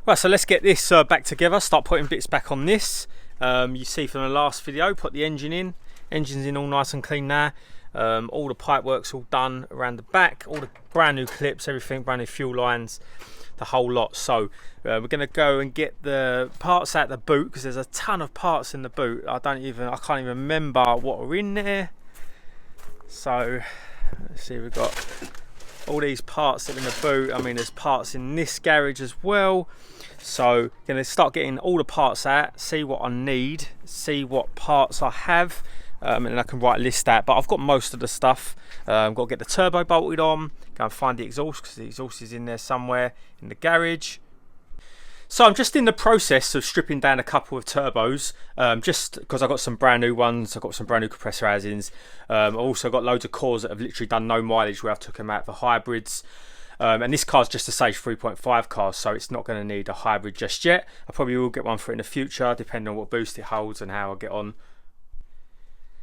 Right, so let's get this back together, start putting bits back on this. You see from the last video, put the engine in. Engine's in all nice and clean now. All the pipe work's all done around the back, all the brand new clips, everything, brand new fuel lines, the whole lot. So we're going to go and get the parts out the boot, because there's a ton of parts in the boot. I can't even remember what are in there. So let's see, we've got all these parts that are in the boot. I mean, there's parts in this garage as well. So going to start getting all the parts out, see what I need, see what parts I have, and then I can write a list out. But I've got most of the stuff. I've got to get the turbo bolted on, go and find the exhaust, because the exhaust is in there somewhere in the garage. So I'm just in the process of stripping down a couple of turbos, just because I've got some brand new ones. I've got some brand new compressor housings. I've also got loads of cores that have literally done no mileage, where I've took them out for hybrids. And this car's just a stage 3.5 car, so it's not going to need a hybrid just yet. I probably will get one for it in the future, depending on what boost it holds and how I get on.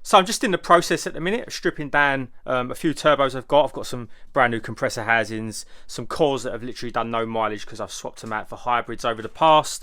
So I'm just in the process at the minute of stripping down a few turbos I've got. I've got some brand new compressor housings, some cores that have literally done no mileage because I've swapped them out for hybrids over the past.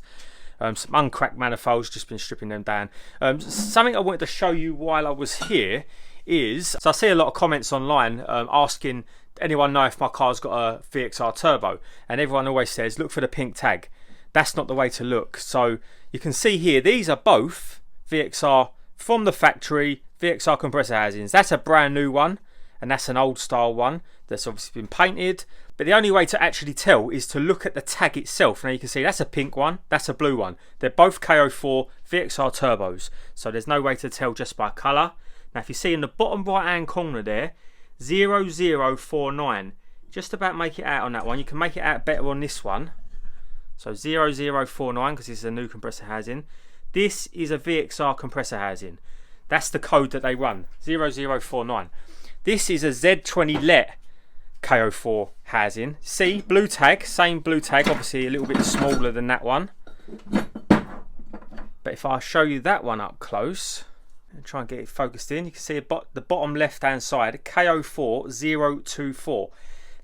Some uncracked manifolds, just been stripping them down. Something I wanted to show you while I was here is, so I see a lot of comments online asking, anyone know if my car's got a VXR turbo? And everyone always says, look for the pink tag. That's not the way to look. So you can see here, these are both VXR from the factory, VXR compressor housings. That's a brand new one, and that's an old style one that's obviously been painted. But the only way to actually tell is to look at the tag itself. Now you can see that's a pink one, that's a blue one. They're both KO4 VXR turbos, so there's no way to tell just by colour. Now if you see in the bottom right hand corner there, 0049, just about make it out on that one. You can make it out better on this one. So 0049, because this is a new compressor housing. This is a VXR compressor housing. That's the code that they run, 0049. This is a Z20 LET KO4 housing. See, blue tag, same blue tag, obviously a little bit smaller than that one. But if I show you that one up close and try and get it focused in, you can see the bottom left hand side, KO4024.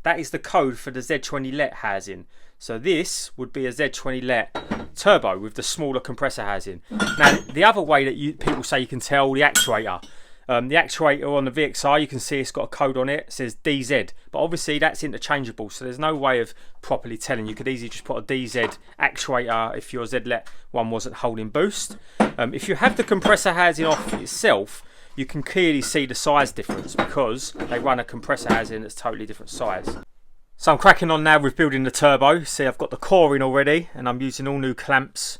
That is the code for the Z20 LET housing. So this would be a Z20 LET turbo with the smaller compressor housing. Now the other way that people say you can tell, the actuator. The actuator on the VXR, you can see it's got a code on it, it says DZ, but obviously that's interchangeable, so there's no way of properly telling. You could easily just put a DZ actuator if your ZLET one wasn't holding boost. If you have the compressor housing off itself, you can clearly see the size difference because they run a compressor housing that's totally different size. So I'm cracking on now with building the turbo. See, I've got the core in already, and I'm using all new clamps,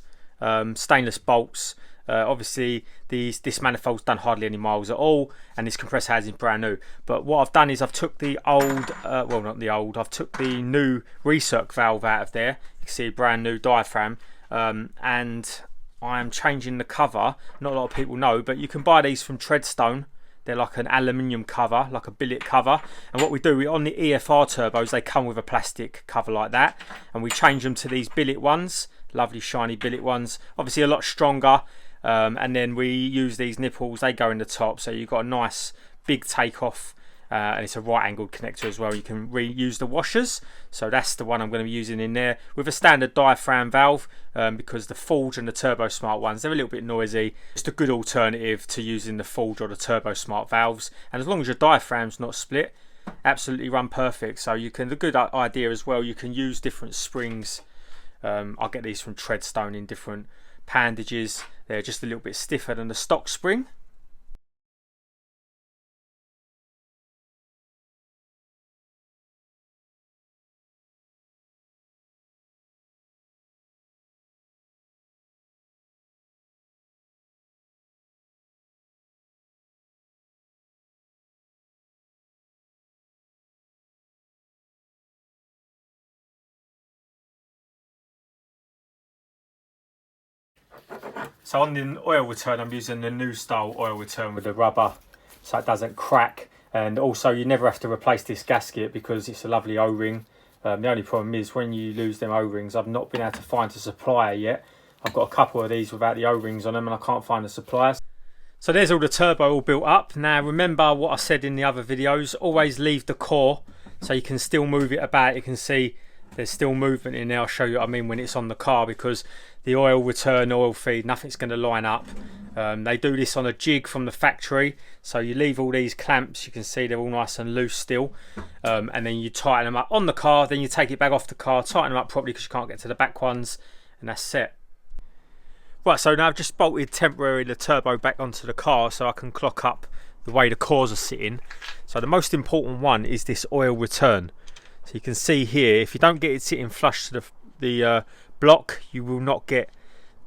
stainless bolts. Obviously this manifold's done hardly any miles at all, and this compressor housing is brand new. But what I've done is I've took the old, well not the old, I've took the new recirc valve out of there. You can see a brand new diaphragm, and I am changing the cover. Not a lot of people know, but you can buy these from Treadstone. They're like an aluminium cover, like a billet cover. And what we do, on the EFR turbos, they come with a plastic cover like that, and we change them to these billet ones, lovely shiny billet ones, obviously a lot stronger. And then we use these nipples, they go in the top, so you've got a nice big takeoff, and it's a right angled connector as well. You can reuse the washers, so that's the one I'm going to be using in there with a standard diaphragm valve, because the Forge and the Turbo Smart ones, they're a little bit noisy. It's a good alternative to using the Forge or the Turbo Smart valves, and as long as your diaphragm's not split, absolutely run perfect. So you can, the good idea as well, you can use different springs. I'll get these from Treadstone in different poundages. They're just a little bit stiffer than the stock spring. So on the oil return, I'm using the new style oil return with the rubber, so it doesn't crack. And also you never have to replace this gasket because it's a lovely O-ring. The only problem is when you lose them O-rings, I've not been able to find a supplier yet. I've got a couple of these without the O-rings on them and I can't find a supplier. So there's all the turbo all built up. Now remember what I said in the other videos, always leave the core so you can still move it about. You can see there's still movement in there. I'll show you what I mean when it's on the car, because the oil return, oil feed, nothing's going to line up. They do this on a jig from the factory, so you leave all these clamps, you can see they're all nice and loose still, and then you tighten them up on the car, then you take it back off the car, tighten them up properly because you can't get to the back ones, and that's set. Right, so now I've just bolted temporarily the turbo back onto the car so I can clock up the way the cores are sitting. So the most important one is this oil return. So you can see here, if you don't get it sitting flush to the block, you will not get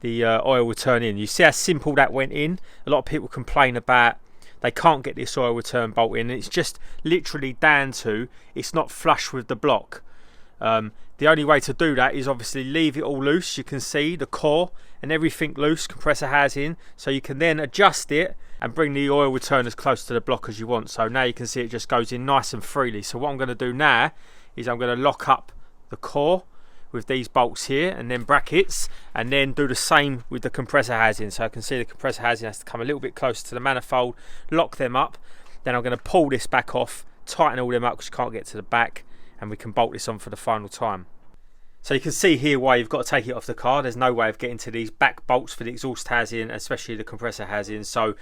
the oil return in. You see how simple that went in? A lot of people complain about they can't get this oil return bolt in. It's just literally down to it's not flush with the block. The only way to do that is obviously leave it all loose. You can see the core and everything loose, compressor housing, so you can then adjust it and bring the oil return as close to the block as you want. So now you can see it just goes in nice and freely. So what I'm going to do now is I'm going to lock up the core with these bolts here and then brackets, and then do the same with the compressor housing. So I can see the compressor housing has to come a little bit closer to the manifold, lock them up, then I'm going to pull this back off, tighten all them up because you can't get to the back, and we can bolt this on for the final time. So you can see here why you've got to take it off the car. There's no way of getting to these back bolts for the exhaust housing, especially the compressor housing, so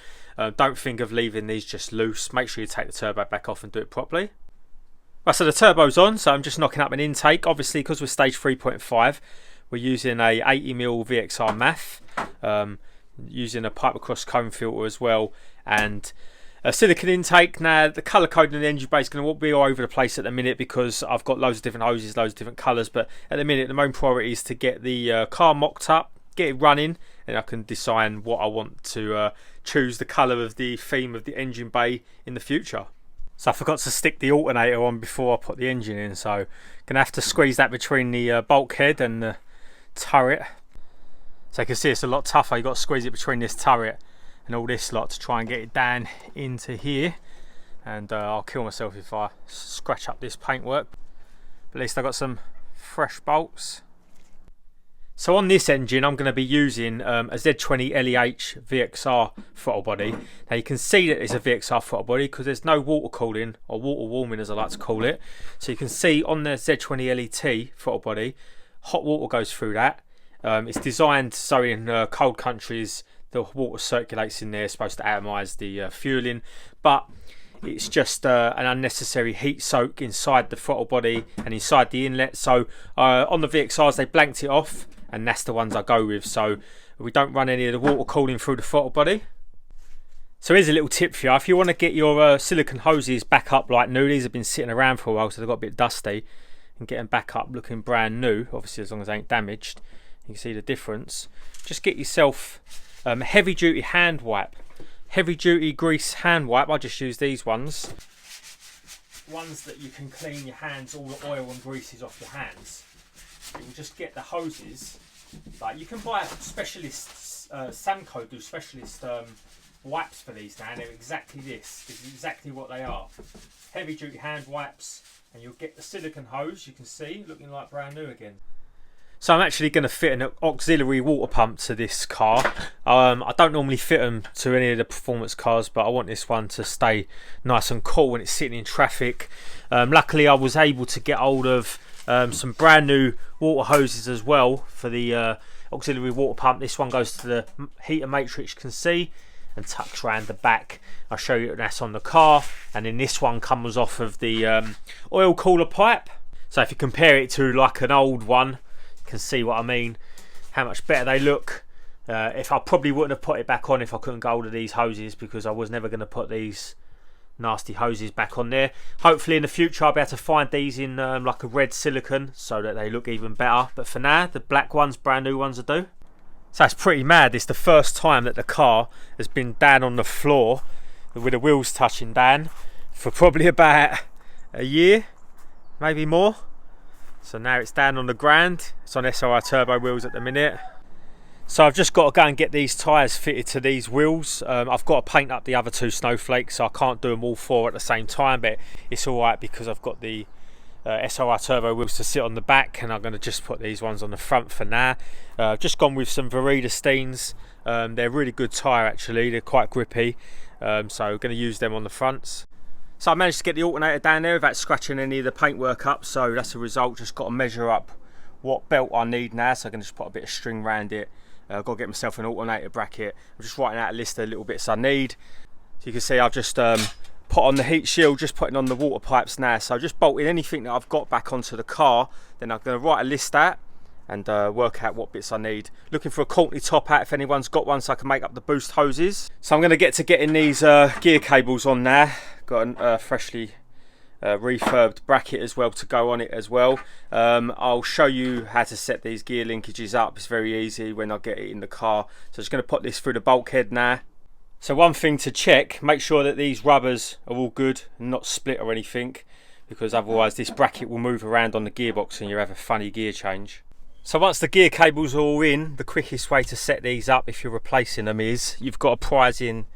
don't think of leaving these just loose. Make sure you take the turbo back off and do it properly. Right, so the turbo's on, so I'm just knocking up an intake. Obviously, because we're stage 3.5, we're using a 80mm VXR MAF, using a pipe across cone filter as well, and a silicon intake. Now, the colour coding in the engine bay is going to be all over the place at the minute because I've got loads of different hoses, loads of different colours, but at the minute, the main priority is to get the car mocked up, get it running, and I can decide what I want to choose the colour of the theme of the engine bay in the future. So I forgot to stick the alternator on before I put the engine in, so gonna have to squeeze that between the bulkhead and the turret. So you can see it's a lot tougher. You've got to squeeze it between this turret and all this lot to try and get it down into here, and I'll kill myself if I scratch up this paintwork, but at least I've got some fresh bolts. So on this engine I'm going to be using a Z20 LEH VXR throttle body. Now you can see that it's a VXR throttle body because there's no water cooling, or water warming as I like to call it. So you can see on the Z20 LET throttle body, hot water goes through that. It's designed so in cold countries the water circulates in there, supposed to atomise the fueling, but it's just an unnecessary heat soak inside the throttle body and inside the inlet. So on the VXRs they blanked it off, and that's the ones I go with, so we don't run any of the water cooling through the throttle body. So here's a little tip for you. If you want to get your silicon hoses back up like new, these have been sitting around for a while so they've got a bit dusty, and get them back up looking brand new, obviously as long as they ain't damaged, you can see the difference. Just get yourself a heavy duty hand wipe, heavy duty grease hand wipe. I just use these ones that you can clean your hands, all the oil and greases off your hands. You will just get the hoses, like you can buy specialists, Samco do specialist wipes for these now, and they're exactly this. This is exactly what they are, heavy duty hand wipes, and you'll get the silicone hose, you can see, looking like brand new again. So I'm actually going to fit an auxiliary water pump to this car. I don't normally fit them to any of the performance cars, but I want this one to stay nice and cool when it's sitting in traffic. Luckily I was able to get hold of some brand new water hoses as well for the auxiliary water pump. This one goes to the heater matrix, you can see, and tucks around the back. I'll show you that's on the car, and then this one comes off of the oil cooler pipe. So if you compare it to like an old one, can see what I mean, how much better they look. If I probably wouldn't have put it back on if I couldn't get hold of these hoses, because I was never going to put these nasty hoses back on there. Hopefully in the future I'll be able to find these in like a red silicone so that they look even better, but for now the black ones, brand new ones, will do. So it's pretty mad. It's the first time that the car has been down on the floor with the wheels touching down for probably about a year, maybe more. So now it's down on the ground. It's on SRI turbo wheels at the minute. So I've just got to go and get these tyres fitted to these wheels. I've got to paint up the other two snowflakes, so I can't do them all four at the same time, but it's alright because I've got the SRI turbo wheels to sit on the back, and I'm going to just put these ones on the front for now. Just gone with some Verida Steens. They're really good tyre actually, they're quite grippy, so I'm going to use them on the fronts. So I managed to get the alternator down there without scratching any of the paintwork up, so that's the result. Just got to measure up what belt I need now, so I can just put a bit of string around it. I've got to get myself an alternator bracket. I'm just writing out a list of little bits I need. So you can see I've just put on the heat shield, just putting on the water pipes now. So just bolting anything that I've got back onto the car, then I'm going to write a list out and work out what bits I need. Looking for a Courtney top hat if anyone's got one, so I can make up the boost hoses. So I'm going to get to getting these gear cables on now. Got a freshly refurbed bracket as well to go on it as well. I'll show you how to set these gear linkages up. It's very easy when I get it in the car. So I'm just going to put this through the bulkhead now. So one thing to check, make sure that these rubbers are all good and not split or anything, because otherwise this bracket will move around on the gearbox and you'll have a funny gear change. So once the gear cables are all in, the quickest way to set these up if you're replacing them is you've got to prise in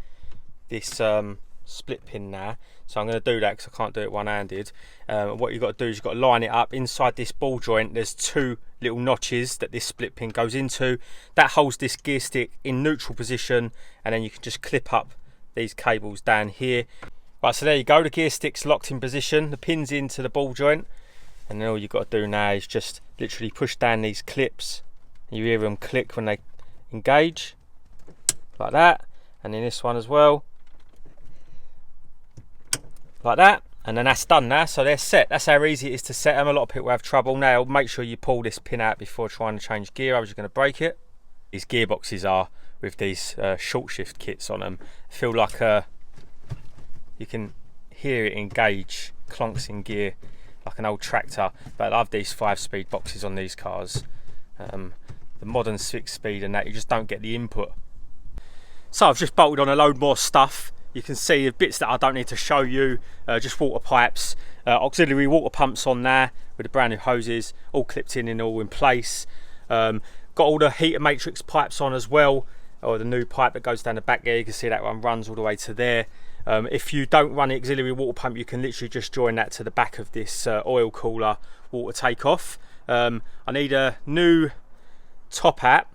this split pin now. So I'm going to do that because I can't do it one-handed. What you've got to do is you've got to line it up. Inside this ball joint there's two little notches that this split pin goes into. That holds this gear stick in neutral position, and then you can just clip up these cables down here. Right, so there you go, the gear stick's locked in position, the pin's into the ball joint, and then all you've got to do now is just literally push down these clips. You hear them click when they engage, like that, and then this one as well, like that, and then that's done now. So they're set. That's how easy it is to set them. A lot of people have trouble now. Make sure you pull this pin out before trying to change gear, otherwise you're going to break it. These gearboxes are with these short shift kits on them. I feel like you can hear it engage, clunks in gear like an old tractor, but I love these 5-speed boxes on these cars. The modern 6-speed and that, you just don't get the input. So I've just bolted on a load more stuff. You can see the bits that I don't need to show you, just water pipes, auxiliary water pumps on there with the brand new hoses, all clipped in and all in place. Got all the heater matrix pipes on as well, or the new pipe that goes down the back there. You can see that one runs all the way to there. If you don't run the auxiliary water pump, you can literally just join that to the back of this oil cooler water takeoff. I need a new top hat,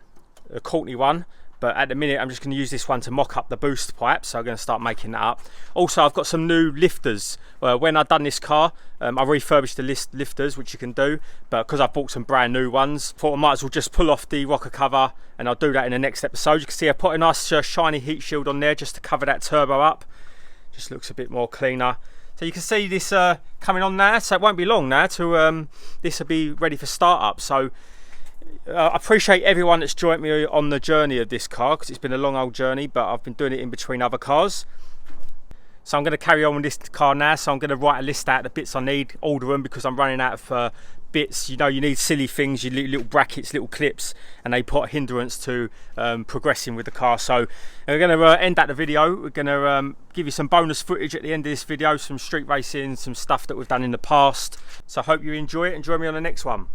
a Courtney one, but at the minute I'm just going to use this one to mock up the boost pipe, so I'm going to start making that up. Also, I've got some new lifters. When I've done this car, I refurbished the lifters, which you can do, but because I've bought some brand new ones, thought I might as well just pull off the rocker cover, and I'll do that in the next episode. You can see I put a nice shiny heat shield on there just to cover that turbo up. Just looks a bit more cleaner. So you can see this coming on now, so it won't be long now to this will be ready for startup. So I appreciate everyone that's joined me on the journey of this car, because it's been a long old journey, but I've been doing it in between other cars. So I'm going to carry on with this car now. So I'm going to write a list out of the bits I need, order them, because I'm running out of bits. You know, you need silly things, you little brackets, little clips, and they put a hindrance to progressing with the car. So we're going to end at the video. We're going to give you some bonus footage at the end of this video, some street racing, some stuff that we've done in the past. So I hope you enjoy it and join me on the next one.